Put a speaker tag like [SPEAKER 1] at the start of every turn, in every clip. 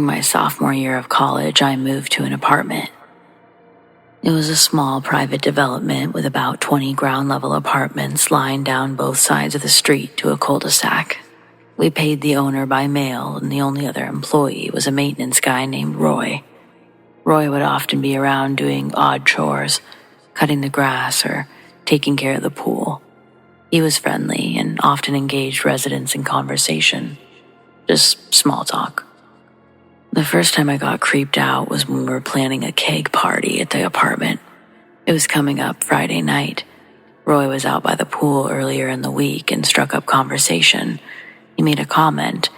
[SPEAKER 1] During my sophomore year of college, I moved to an apartment. It was a small private development with about 20 ground-level apartments lying down both sides of the street to a cul-de-sac. We paid the owner by mail, and the only other employee was a maintenance guy named Roy. Roy would often be around doing odd chores, cutting the grass or taking care of the pool. He was friendly and often engaged residents in conversation, just small talk. The first time I got creeped out was when we were planning a keg party at the apartment. It was coming up Friday night. Roy was out by the pool earlier in the week and struck up conversation. He made a comment,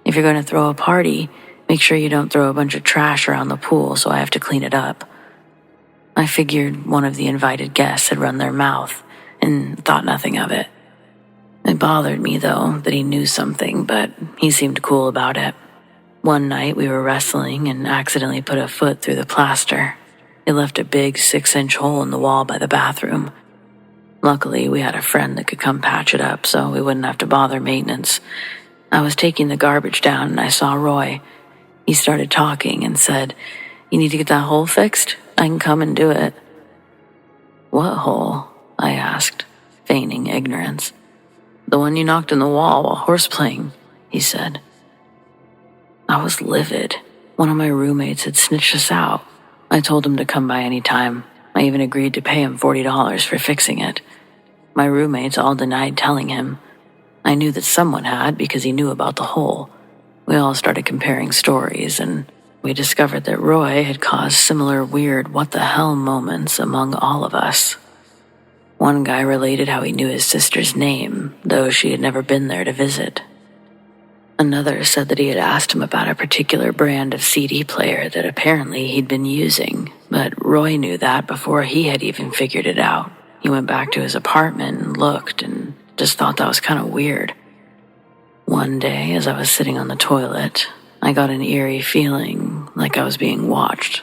[SPEAKER 1] "If you're going to throw a party, make sure you don't throw a bunch of trash around the pool so I have to clean it up." I figured one of the invited guests had run their mouth and thought nothing of it. It bothered me, though, that he knew something, but he seemed cool about it. One night we were wrestling and accidentally put a foot through the plaster. It left a big 6-inch hole in the wall by the bathroom. Luckily, we had a friend that could come patch it up so we wouldn't have to bother maintenance. I was taking the garbage down and I saw Roy. He started talking and said, "You need to get that hole fixed? I can come and do it." "What hole?" I asked, feigning ignorance. "The one you knocked in the wall while horseplaying," he said. I was livid. One of my roommates had snitched us out. I told him to come by any time. I even agreed to pay him $40 for fixing it. My roommates all denied telling him. I knew that someone had because he knew about the hole. We all started comparing stories, and we discovered that Roy had caused similar weird what-the-hell moments among all of us. One guy related how he knew his sister's name, though she had never been there to visit. Another said that he had asked him about a particular brand of CD player that apparently he'd been using, but Roy knew that before he had even figured it out. He went back to his apartment and looked and just thought that was kind of weird. One day, as I was sitting on the toilet, I got an eerie feeling like I was being watched.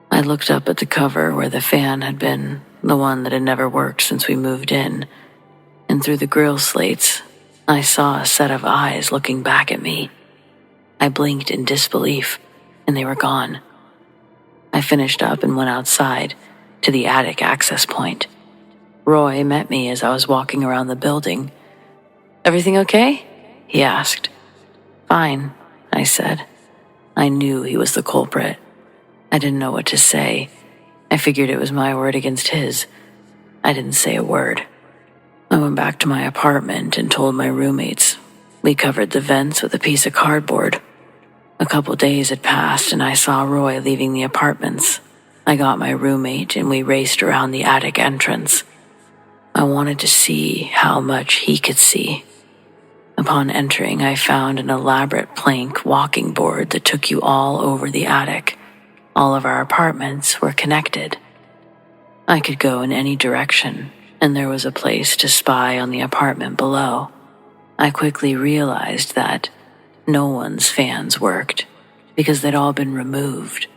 [SPEAKER 1] I looked up at the cover where the fan had been, the one that had never worked since we moved in, and through the grill slates, I saw a set of eyes looking back at me. I blinked in disbelief, and they were gone. I finished up and went outside, to the attic access point. Roy met me as I was walking around the building. "Everything okay?" he asked. "Fine," I said. I knew he was the culprit. I didn't know what to say. I figured it was my word against his. I didn't say a word. I went back to my apartment and told my roommates. We covered the vents with a piece of cardboard. A couple days had passed and I saw Roy leaving the apartments. I got my roommate and we raced around the attic entrance. I wanted to see how much he could see. Upon entering, I found an elaborate plank walking board that took you all over the attic. All of our apartments were connected. I could go in any direction, and there was a place to spy on the apartment below. I quickly realized that no one's fans worked because they'd all been removed.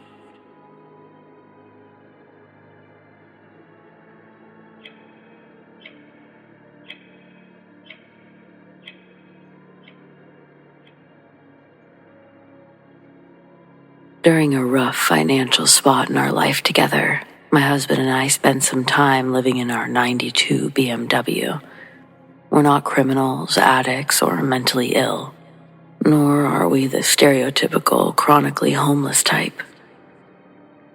[SPEAKER 1] During a rough financial spot in our life together, my husband and I spent some time living in our '92 BMW. We're not criminals, addicts, or mentally ill, nor are we the stereotypical chronically homeless type.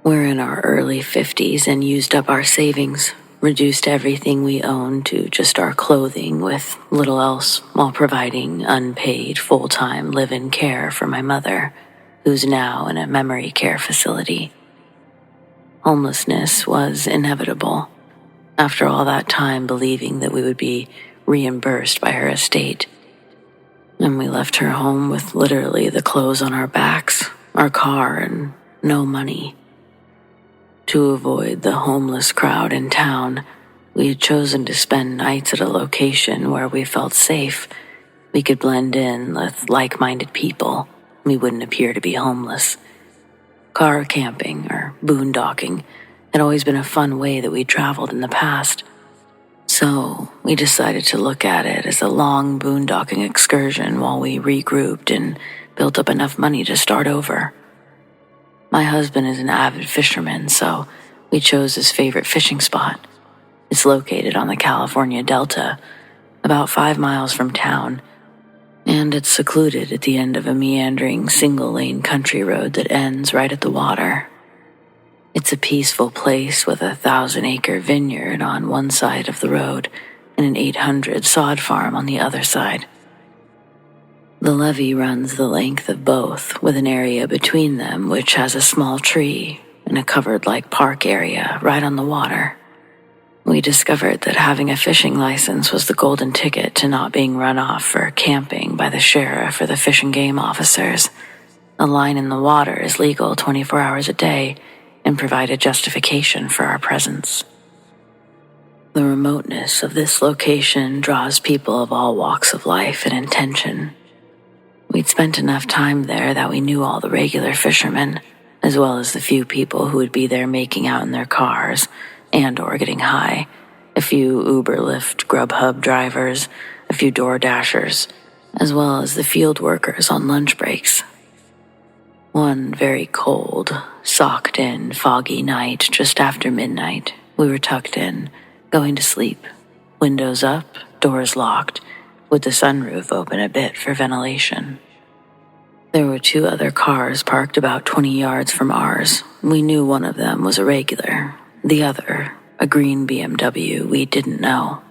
[SPEAKER 1] We're in our early 50s and used up our savings, reduced everything we owned to just our clothing with little else while providing unpaid full-time live-in care for my mother, who's now in a memory care facility. Homelessness was inevitable. After all that time believing that we would be reimbursed by her estate, and we left her home with literally the clothes on our backs, our car, and no money. To avoid the homeless crowd in town, we had chosen to spend nights at a location where we felt safe. We could blend in with like-minded people. We wouldn't appear to be homeless. Car camping or boondocking had always been a fun way that we'd traveled in the past. So we decided to look at it as a long boondocking excursion while we regrouped and built up enough money to start over. My husband is an avid fisherman, so we chose his favorite fishing spot. It's located on the California Delta, about 5 miles from town, and it's secluded at the end of a meandering single-lane country road that ends right at the water. It's a peaceful place with a 1,000-acre vineyard on one side of the road and an 800 sod farm on the other side. The levee runs the length of both, with an area between them which has a small tree and a covered-like park area right on the water. We discovered that having a fishing license was the golden ticket to not being run off for camping by the sheriff or the fish and game officers. A line in the water is legal 24 hours a day and provided justification for our presence. The remoteness of this location draws people of all walks of life and intention. We'd spent enough time there that we knew all the regular fishermen, as well as the few people who would be there making out in their cars and or getting high, a few Uber, Lyft, Grubhub drivers, a few Door Dashers, as well as the field workers on lunch breaks. One very cold, socked-in, foggy night just after midnight, we were tucked in, going to sleep, windows up, doors locked, with the sunroof open a bit for ventilation. There were 2 other cars parked about 20 yards from ours. We knew one of them was a regular, the other, a green BMW we didn't know.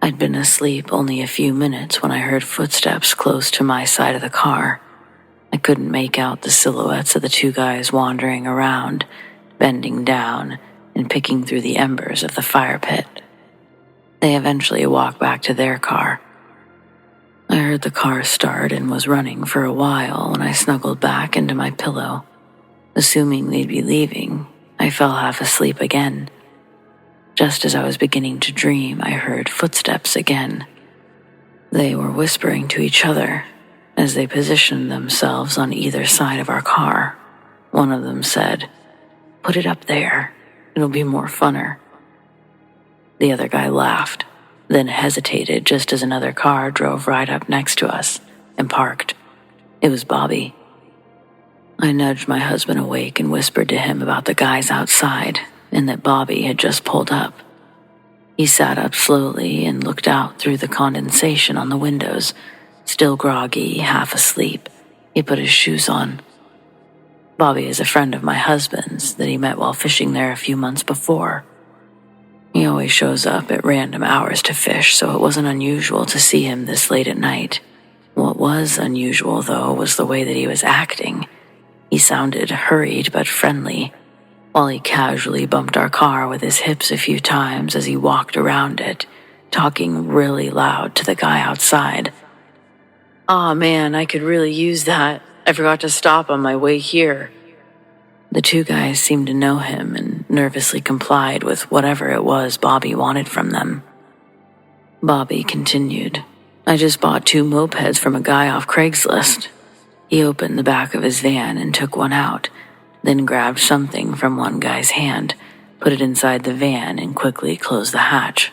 [SPEAKER 1] I'd been asleep only a few minutes when I heard footsteps close to my side of the car. I couldn't make out the silhouettes of the 2 guys wandering around, bending down and picking through the embers of the fire pit. They eventually walked back to their car. I heard the car start and was running for a while when I snuggled back into my pillow. Assuming they'd be leaving, I fell half asleep again. Just as I was beginning to dream, I heard footsteps again. They were whispering to each other as they positioned themselves on either side of our car. One of them said, "Put it up there. It'll be more funner." The other guy laughed, then hesitated just as another car drove right up next to us and parked. It was Bobby. I nudged my husband awake and whispered to him about the guys outside and that Bobby had just pulled up. He sat up slowly and looked out through the condensation on the windows. Still groggy, half asleep, he put his shoes on. Bobby is a friend of my husband's that he met while fishing there a few months before. He always shows up at random hours to fish, so it wasn't unusual to see him this late at night. What was unusual, though, was the way that he was acting. He sounded hurried but friendly, while he casually bumped our car with his hips a few times as he walked around it, talking really loud to the guy outside. "Aw, man, I could really use that. I forgot to stop on my way here." The 2 guys seemed to know him and nervously complied with whatever it was Bobby wanted from them. Bobby continued, "I just bought 2 mopeds from a guy off Craigslist." He opened the back of his van and took one out, then grabbed something from one guy's hand, put it inside the van, and quickly closed the hatch.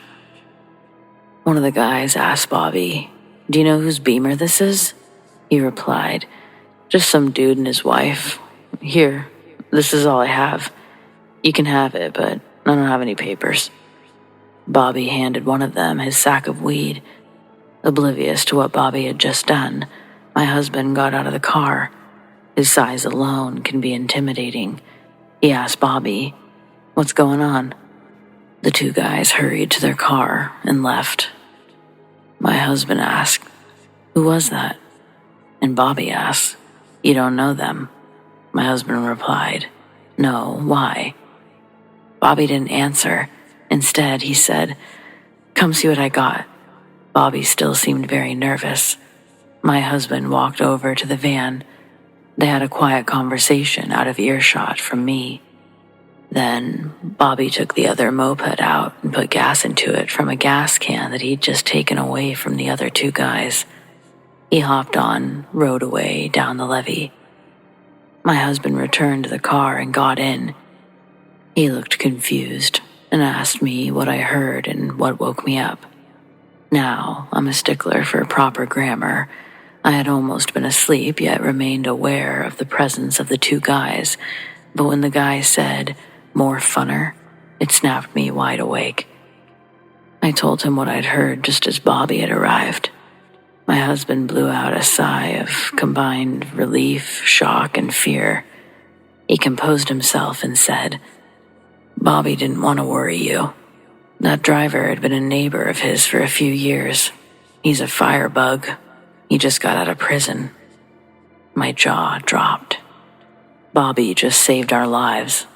[SPEAKER 1] One of the guys asked Bobby, "Do you know whose Beamer this is?" He replied, "Just some dude and his wife. Here, this is all I have. You can have it, but I don't have any papers." Bobby handed one of them his sack of weed. Oblivious to what Bobby had just done, my husband got out of the car. His size alone can be intimidating. He asked Bobby, "What's going on?" The 2 guys hurried to their car and left. My husband asked, "Who was that?" And Bobby asked, "You don't know them?" My husband replied, "No, why?" Bobby didn't answer. Instead, he said, "Come see what I got." Bobby still seemed very nervous. My husband walked over to the van. They had a quiet conversation out of earshot from me. Then Bobby took the other moped out and put gas into it from a gas can that he'd just taken away from the other 2 guys. He hopped on, rode away down the levee. My husband returned to the car and got in. He looked confused and asked me what I heard and what woke me up. Now, I'm a stickler for proper grammar. I had almost been asleep, yet remained aware of the presence of the two guys, but when the guy said, "More funner," it snapped me wide awake. I told him what I'd heard just as Bobby had arrived. My husband blew out a sigh of combined relief, shock, and fear. He composed himself and said, "Bobby didn't want to worry you. That driver had been a neighbor of his for a few years. He's a firebug. He just got out of prison." My jaw dropped. Bobby just saved our lives.